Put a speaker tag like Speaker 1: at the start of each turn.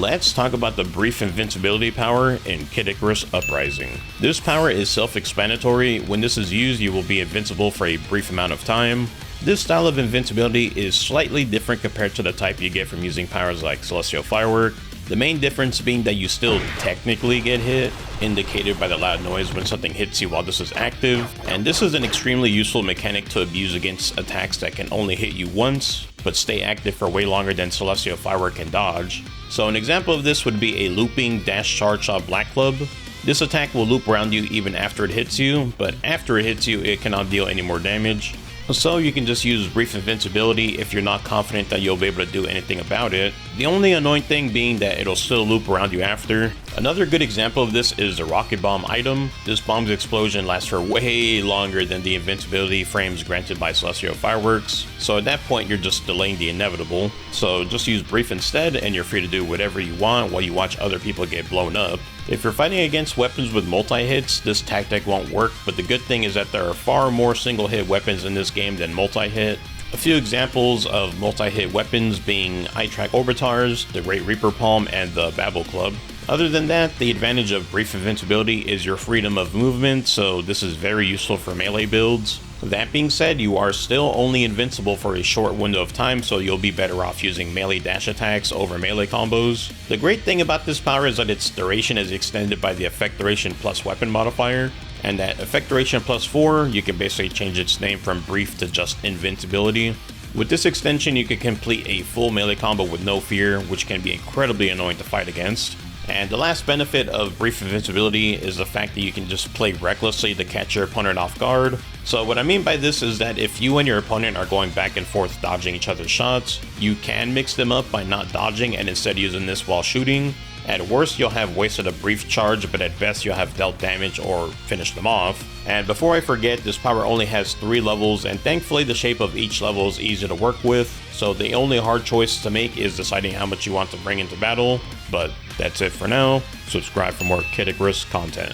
Speaker 1: Let's talk about the brief invincibility power in Icarus Uprising. This power is self-explanatory. When this is used, you will be invincible for a brief amount of time. This style of invincibility is slightly different compared to the type you get from using powers like Celestial Firework. The main difference being that you still technically get hit, indicated by the loud noise when something hits you while this is active, and this is an extremely useful mechanic to abuse against attacks that can only hit you once, but stay active for way longer than Celestial Firework can dodge. So an example of this would be a looping dash charge shot Black Club. This attack will loop around you even after it hits you, but after it hits you it cannot deal any more damage. So you can just use brief invincibility if you're not confident that you'll be able to do anything about it. The only annoying thing being that it'll still loop around you after. Another good example of this is the Rocket Bomb item. This bomb's explosion lasts for way longer than the invincibility frames granted by Celestial Fireworks, so at that point you're just delaying the inevitable. So just use brief instead and you're free to do whatever you want while you watch other people get blown up. If you're fighting against weapons with multi-hits, this tactic won't work, but the good thing is that there are far more single-hit weapons in this game than multi-hit. A few examples of multi-hit weapons being I-Track Orbitars, the Great Reaper Palm, and the Babel Club. Other than that, the advantage of brief invincibility is your freedom of movement, so this is very useful for melee builds. That being said, you are still only invincible for a short window of time, so you'll be better off using melee dash attacks over melee combos. The great thing about this power is that its duration is extended by the effect duration plus weapon modifier, and that effect duration plus 4, you can basically change its name from brief to just invincibility. With this extension, you can complete a full melee combo with no fear, which can be incredibly annoying to fight against. And the last benefit of brief invincibility is the fact that you can just play recklessly to catch your opponent off guard. So what I mean by this is that if you and your opponent are going back and forth dodging each other's shots, you can mix them up by not dodging and instead using this while shooting. At worst, you'll have wasted a brief charge, but at best you'll have dealt damage or finished them off. And before I forget, this power only has 3 levels, and thankfully the shape of each level is easy to work with, so the only hard choice to make is deciding how much you want to bring into battle. But that's it for now. Subscribe for more Icarus content.